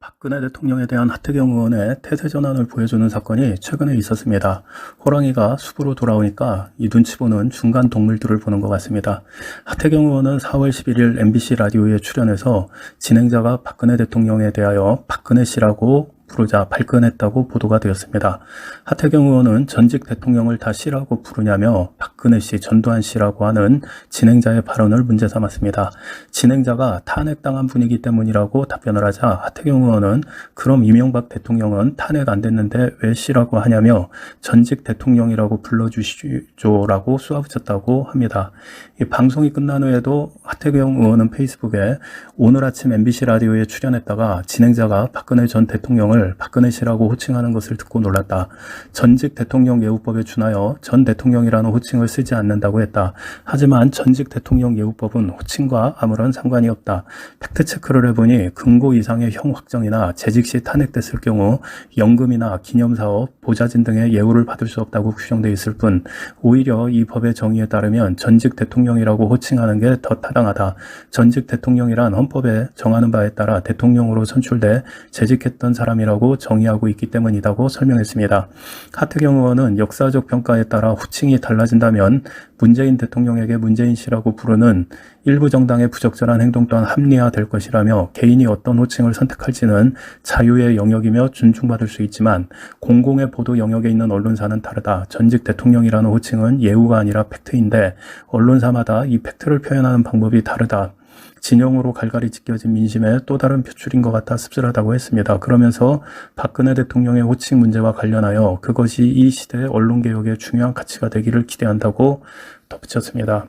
박근혜 대통령에 대한 하태경 의원의 태세 전환을 보여주는 사건이 최근에 있었습니다. 호랑이가 숲으로 돌아오니까 이 눈치 보는 중간 동물들을 보는 것 같습니다. 하태경 의원은 4월 11일 MBC 라디오에 출연해서 진행자가 박근혜 대통령에 대하여 박근혜 씨라고 부르자 발끈했다고 보도가 되었습니다. 하태경 의원은 전직 대통령을 다 씨라고 부르냐며 박근혜 씨, 전두환 씨라고 하는 진행자의 발언을 문제 삼았습니다. 진행자가 탄핵당한 분이기 때문이라고 답변을 하자 하태경 의원은 그럼 이명박 대통령은 탄핵 안 됐는데 왜 씨라고 하냐며 전직 대통령이라고 불러주시죠라고 쏘아붙였다고 합니다. 이 방송이 끝난 후에도 하태경 의원은 페이스북에 오늘 아침 MBC 라디오에 출연했다가 진행자가 박근혜 전 대통령을 박근혜 씨라고 호칭하는 것을 듣고 놀랐다. 전직 대통령 예우법에 준하여 전 대통령이라는 호칭을 쓰지 않는다고 했다. 하지만 전직 대통령 예우법은 호칭과 아무런 상관이 없다. 팩트체크를 해보니 금고 이상의 형 확정이나 재직 시 탄핵됐을 경우 연금이나 기념사업, 보좌진 등의 예우를 받을 수 없다고 규정되어 있을 뿐 오히려 이 법의 정의에 따르면 전직 대통령이라고 호칭하는 게 더 타당하다. 전직 대통령이란 헌법에 정하는 바에 따라 대통령으로 선출돼 재직했던 사람이라고 정의하고 있기 때문이라고 설명했습니다. 하태경 의원은 역사적 평가에 따라 호칭이 달라진다면 문재인 대통령에게 문재인 씨라고 부르는 일부 정당의 부적절한 행동 또한 합리화될 것이라며 개인이 어떤 호칭을 선택할지는 자유의 영역이며 존중받을 수 있지만 공공의 보도 영역에 있는 언론사는 다르다. 전직 대통령이라는 호칭은 예우가 아니라 팩트인데 언론사마다 이 팩트를 표현하는 방법이 다르다. 진영으로 갈갈이 찢겨진 민심의 또 다른 표출인 것 같아 씁쓸하다고 했습니다. 그러면서 박근혜 대통령의 호칭 문제와 관련하여 그것이 이 시대의 언론개혁의 중요한 가치가 되기를 기대한다고 덧붙였습니다.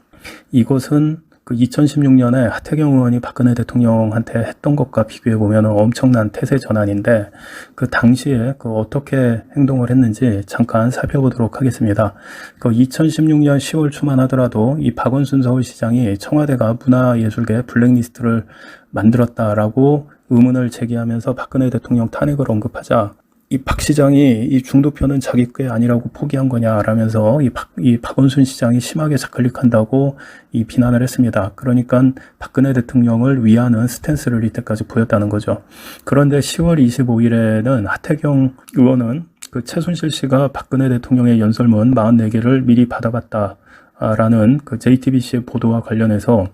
이것은 그 2016년에 하태경 의원이 박근혜 대통령한테 했던 것과 비교해보면 엄청난 태세 전환인데 그 당시에 어떻게 행동을 했는지 잠깐 살펴보도록 하겠습니다. 2016년 10월 초만 하더라도 이 박원순 서울시장이 청와대가 문화예술계 블랙리스트를 만들었다라고 의문을 제기하면서 박근혜 대통령 탄핵을 언급하자 이 박 시장이 이 중도표는 자기 게 아니라고 포기한 거냐라면서 이 박원순 시장이 심하게 좌클릭한다고 이 비난을 했습니다. 그러니까 박근혜 대통령을 위하는 스탠스를 이때까지 보였다는 거죠. 그런데 10월 25일에는 하태경 의원은 그 최순실 씨가 박근혜 대통령의 연설문 44개를 미리 받아봤다라는 그 JTBC의 보도와 관련해서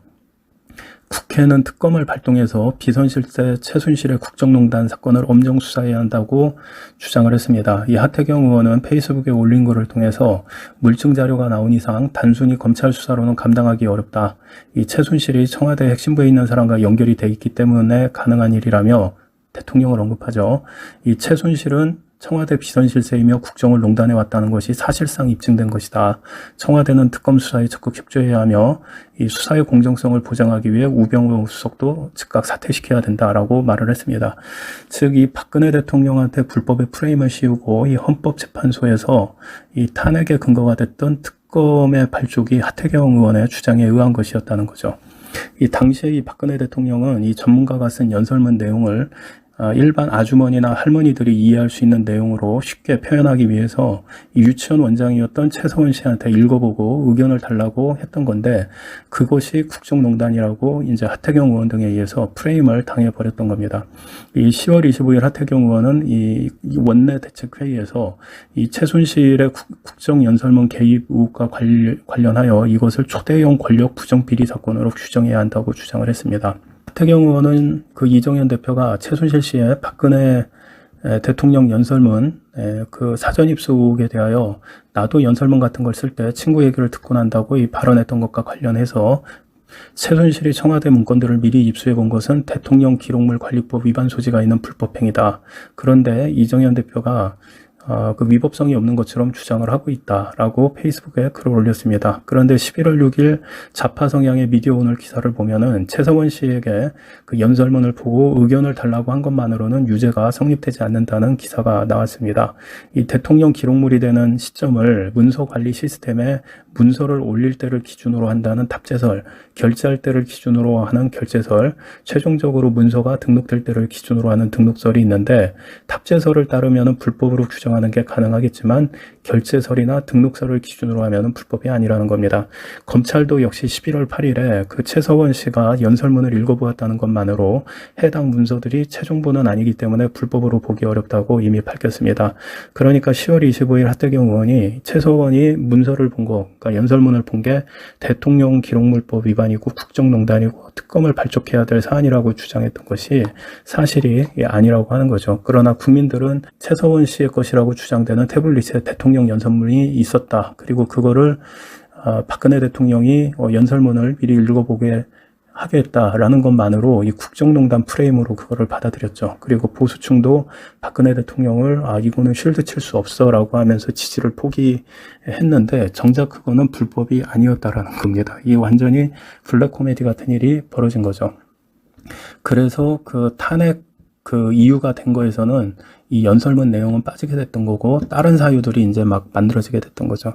국회는 특검을 발동해서 비선실세 최순실의 국정농단 사건을 엄정 수사해야 한다고 주장을 했습니다. 이 하태경 의원은 페이스북에 올린 글을 통해서 물증 자료가 나온 이상 단순히 검찰 수사로는 감당하기 어렵다. 이 최순실이 청와대 핵심부에 있는 사람과 연결이 돼 있기 때문에 가능한 일이라며 대통령을 언급하죠. 이 최순실은 청와대 비선실세이며 국정을 농단해 왔다는 것이 사실상 입증된 것이다. 청와대는 특검 수사에 적극 협조해야 하며 이 수사의 공정성을 보장하기 위해 우병우 수석도 즉각 사퇴시켜야 된다라고 말을 했습니다. 즉 이 박근혜 대통령한테 불법의 프레임을 씌우고 이 헌법재판소에서 이 탄핵의 근거가 됐던 특검의 발족이 하태경 의원의 주장에 의한 것이었다는 거죠. 이 당시에 이 박근혜 대통령은 이 전문가가 쓴 연설문 내용을 일반 아주머니나 할머니들이 이해할 수 있는 내용으로 쉽게 표현하기 위해서 유치원 원장이었던 최서원 씨한테 읽어보고 의견을 달라고 했던 건데 그것이 국정농단이라고 이제 하태경 의원 등에 의해서 프레임을 당해버렸던 겁니다. 이 10월 25일 하태경 의원은 이 원내 대책회의에서 이 최순실의 국정연설문 개입 의혹과 관련하여 이것을 초대형 권력 부정비리 사건으로 규정해야 한다고 주장을 했습니다. 하태경 의원은 그 이정현 대표가 최순실 씨의 박근혜 대통령 연설문 그 사전 입수에 대하여 나도 연설문 같은 걸 쓸 때 친구 얘기를 듣고 난다고 이 발언했던 것과 관련해서 최순실이 청와대 문건들을 미리 입수해 본 것은 대통령 기록물 관리법 위반 소지가 있는 불법행위다. 그런데 이정현 대표가 그 위법성이 없는 것처럼 주장을 하고 있다라고 페이스북에 글을 올렸습니다. 그런데 11월 6일 좌파 성향의 미디어오늘 기사를 보면은 최서원 씨에게 그 연설문을 보고 의견을 달라고 한 것만으로는 유죄가 성립되지 않는다는 기사가 나왔습니다. 이 대통령 기록물이 되는 시점을 문서 관리 시스템에 문서를 올릴 때를 기준으로 한다는 탑재설, 결제할 때를 기준으로 하는 결제설, 최종적으로 문서가 등록될 때를 기준으로 하는 등록설이 있는데 탑재설을 따르면 불법으로 규정 조정하는 게 가능하겠지만 결재설이나 등록서를 기준으로 하면 불법이 아니라는 겁니다. 검찰도 역시 11월 8일에 그 최서원 씨가 연설문을 읽어보았다는 것만으로 해당 문서들이 최종본은 아니기 때문에 불법으로 보기 어렵다고 이미 밝혔습니다. 그러니까 10월 25일 하태경 의원이 최서원이 문서를 본 거, 그러니까 연설문을 본 게 대통령 기록물법 위반이고 국정농단이고 특검을 발족해야 될 사안이라고 주장했던 것이 사실이 아니라고 하는 거죠. 그러나 국민들은 최서원 씨의 것이라고 주장되는 태블릿에 대통령 연설문이 있었다. 그리고 그거를 박근혜 대통령이 연설문을 미리 읽어보게 하겠다라는 것만으로 이 국정농단 프레임으로 그거를 받아들였죠. 그리고 보수층도 박근혜 대통령을 이거는 쉴드 칠 수 없어 라고 하면서 지지를 포기했는데 정작 그거는 불법이 아니었다라는 겁니다. 이 완전히 블랙 코미디 같은 일이 벌어진 거죠. 그래서 그 탄핵 그 이유가 된 거에서는 이 연설문 내용은 빠지게 됐던 거고 다른 사유들이 이제 막 만들어지게 됐던 거죠.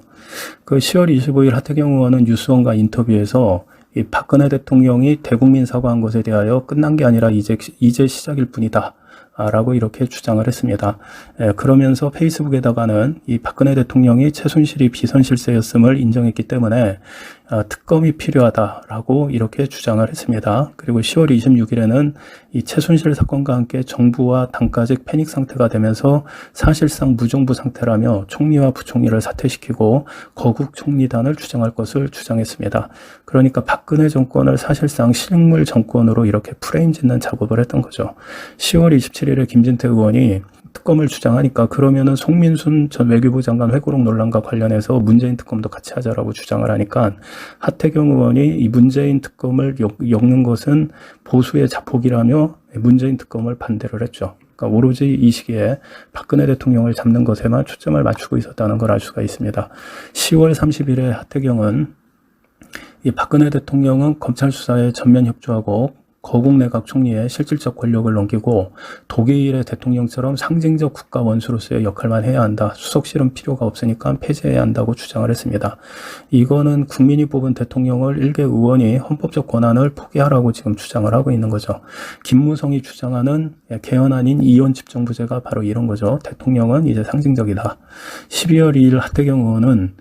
그 10월 25일 하태경 의원은 뉴스원과 인터뷰에서 이 박근혜 대통령이 대국민 사과한 것에 대하여 끝난 게 아니라 이제 시작일 뿐이다. 라고 이렇게 주장을 했습니다. 그러면서 페이스북에다가는 이 박근혜 대통령이 최순실이 비선실세였음을 인정했기 때문에 특검이 필요하다라고 이렇게 주장을 했습니다. 그리고 10월 26일에는 이 최순실 사건과 함께 정부와 당까지 패닉 상태가 되면서 사실상 무정부 상태라며 총리와 부총리를 사퇴시키고 거국 총리단을 주장할 것을 주장했습니다. 그러니까 박근혜 정권을 사실상 실물 정권으로 이렇게 프레임 짓는 작업을 했던 거죠. 10월 27일에 김진태 의원이 특검을 주장하니까 그러면은 송민순 전 외교부 장관 회고록 논란과 관련해서 문재인 특검도 같이 하자라고 주장을 하니까 하태경 의원이 이 문재인 특검을 엮는 것은 보수의 자폭이라며 문재인 특검을 반대를 했죠. 그러니까 오로지 이 시기에 박근혜 대통령을 잡는 것에만 초점을 맞추고 있었다는 걸 알 수가 있습니다. 10월 30일에 하태경은 이 박근혜 대통령은 검찰 수사에 전면 협조하고 거국 내각 총리의 실질적 권력을 넘기고 독일의 대통령처럼 상징적 국가 원수로서의 역할만 해야 한다. 수석실은 필요가 없으니까 폐지해야 한다고 주장을 했습니다. 이거는 국민이 뽑은 대통령을 일개 의원이 헌법적 권한을 포기하라고 지금 주장을 하고 있는 거죠. 김무성이 주장하는 개헌 아닌 이원 집정부제가 바로 이런 거죠. 대통령은 이제 상징적이다. 12월 2일 하태경 의원은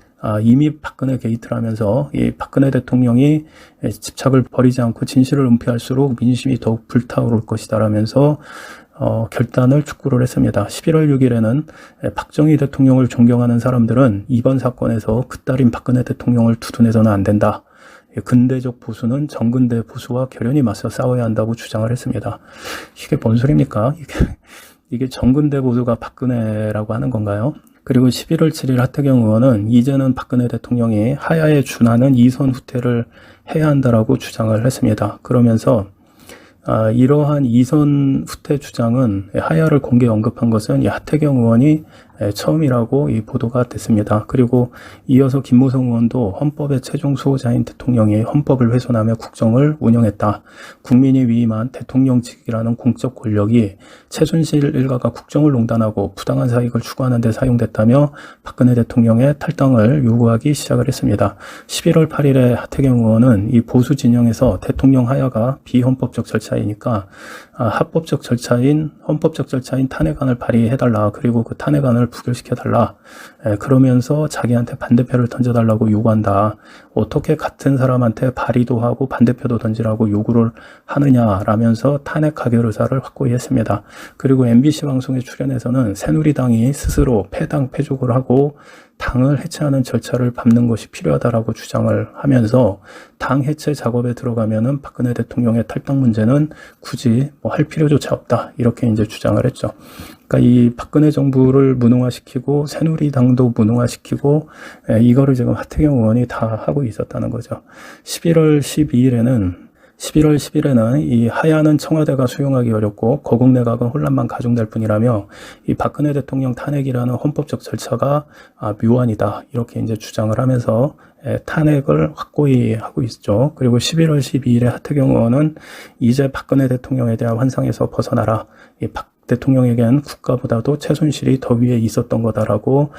이미 박근혜 게이트를 하면서 이 박근혜 대통령이 집착을 버리지 않고 진실을 은폐할수록 민심이 더욱 불타오를 것이다 라면서 결단을 촉구를 했습니다. 11월 6일에는 박정희 대통령을 존경하는 사람들은 이번 사건에서 그 딸인 박근혜 대통령을 두둔해서는 안 된다. 근대적 보수는 정근대 보수와 결연히 맞서 싸워야 한다고 주장을 했습니다. 이게 뭔 소리입니까? 이게 정근대 보수가 박근혜라고 하는 건가요? 그리고 11월 7일 하태경 의원은 이제는 박근혜 대통령이 하야에 준하는 이선 후퇴를 해야 한다라고 주장을 했습니다. 그러면서 이러한 이선 후퇴 주장은 하야를 공개 언급한 것은 이 하태경 의원이 처음이라고 이 보도가 됐습니다. 그리고 이어서 김무성 의원도 헌법의 최종 수호자인 대통령이 헌법을 훼손하며 국정을 운영했다. 국민이 위임한 대통령직이라는 공적 권력이 최순실 일가가 국정을 농단하고 부당한 사익을 추구하는 데 사용됐다며 박근혜 대통령의 탈당을 요구하기 시작을 했습니다. 11월 8일에 하태경 의원은 이 보수 진영에서 대통령 하야가 비헌법적 절차이니까 합법적 절차인 헌법적 절차인 탄핵안을 발의해달라. 그리고 그 탄핵안을 부결시켜달라. 그러면서 자기한테 반대표를 던져달라고 요구한다. 어떻게 같은 사람한테 발의도 하고 반대표도 던지라고 요구를 하느냐라면서 탄핵 가결 의사를 확고히 했습니다. 그리고 MBC 방송에 출연해서는 새누리당이 스스로 패당 패족을 하고 당을 해체하는 절차를 밟는 것이 필요하다라고 주장을 하면서 당 해체 작업에 들어가면은 박근혜 대통령의 탈당 문제는 굳이 뭐 할 필요조차 없다. 이렇게 이제 주장을 했죠. 그러니까 이 박근혜 정부를 무능화시키고 새누리당도 무능화시키고 이거를 지금 하태경 의원이 다 하고 있었다는 거죠. 11월 10일에는 이 하야는 청와대가 수용하기 어렵고 거국 내각은 혼란만 가중될 뿐이라며 이 박근혜 대통령 탄핵이라는 헌법적 절차가 묘안이다. 이렇게 이제 주장을 하면서 탄핵을 확고히 하고 있죠. 그리고 11월 12일에 하태경 의원은 이제 박근혜 대통령에 대한 환상에서 벗어나라. 이 대통령에겐 국가보다도 최순실이 더 위에 있었던 거다라고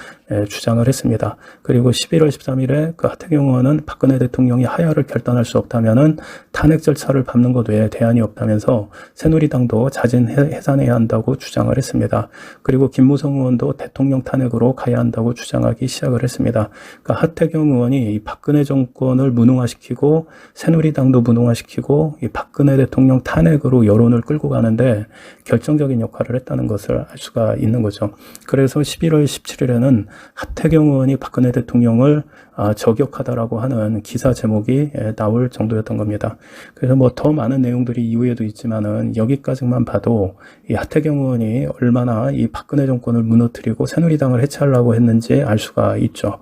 주장을 했습니다. 그리고 11월 13일에 그 하태경 의원은 박근혜 대통령이 하야를 결단할 수 없다면은 탄핵 절차를 밟는 것 외에 대안이 없다면서 새누리당도 자진 해산해야 한다고 주장을 했습니다. 그리고 김무성 의원도 대통령 탄핵으로 가야 한다고 주장하기 시작을 했습니다. 그러니까 하태경 의원이 이 박근혜 정권을 무능화시키고 새누리당도 무능화시키고 이 박근혜 대통령 탄핵으로 여론을 끌고 가는데 결정적인 역할을 했다는 것을 알 수가 있는 거죠. 그래서 11월 17일에는 하태경 의원이 박근혜 대통령을 저격하다라고 하는 기사 제목이 나올 정도였던 겁니다. 그래서 뭐 더 많은 내용들이 이후에도 있지만은 여기까지만 봐도 이 하태경 의원이 얼마나 이 박근혜 정권을 무너뜨리고 새누리당을 해체하려고 했는지 알 수가 있죠.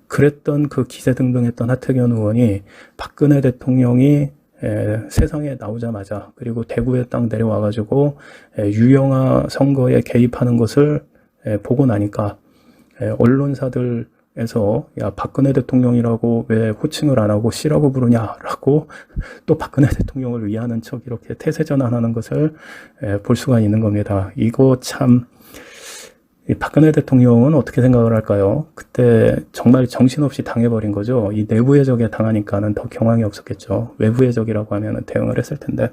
그랬던 그 기세등등했던 하태경 의원이 박근혜 대통령이 세상에 나오자마자 그리고 대구에 딱 내려와가지고 유영아 선거에 개입하는 것을 보고 나니까 언론사들에서 야 박근혜 대통령이라고 왜 호칭을 안 하고 씨라고 부르냐라고 또 박근혜 대통령을 위하는 척 이렇게 태세전환하는 것을 볼 수가 있는 겁니다. 이거 참 이 박근혜 대통령은 어떻게 생각을 할까요? 그때 정말 정신없이 당해버린 거죠. 이 내부의 적에 당하니까는 더 경황이 없었겠죠. 외부의 적이라고 하면 대응을 했을 텐데.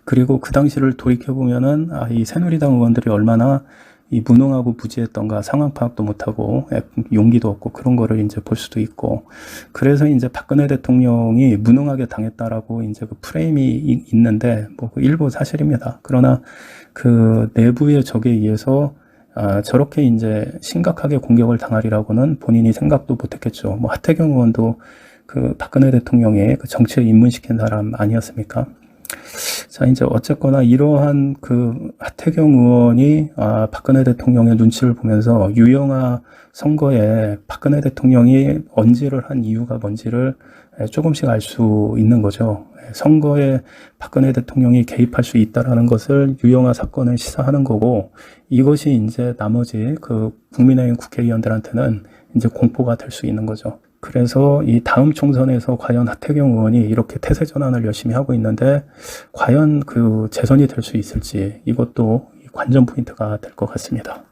그리고 그 당시를 돌이켜보면은 이 새누리당 의원들이 얼마나 이 무능하고 무지했던가 상황 파악도 못하고 용기도 없고 그런 거를 이제 볼 수도 있고, 그래서 이제 박근혜 대통령이 무능하게 당했다라고 이제 그 프레임이 있는데 뭐 그 일부 사실입니다. 그러나 그 내부의 적에 의해서 저렇게 이제 심각하게 공격을 당하리라고는 본인이 생각도 못했겠죠. 뭐 하태경 의원도 그 박근혜 대통령의 그 정치에 입문시킨 사람 아니었습니까? 자, 이제 어쨌거나 이러한 그 하태경 의원이 박근혜 대통령의 눈치를 보면서 유영아 선거에 박근혜 대통령이 언지를 한 이유가 뭔지를 조금씩 알 수 있는 거죠. 선거에 박근혜 대통령이 개입할 수 있다라는 것을 유영아 사건을 시사하는 거고, 이것이 이제 나머지 그 국민의힘 국회의원들한테는 이제 공포가 될 수 있는 거죠. 그래서 이 다음 총선에서 과연 하태경 의원이 이렇게 태세 전환을 열심히 하고 있는데 과연 그 재선이 될 수 있을지, 이것도 관전 포인트가 될 것 같습니다.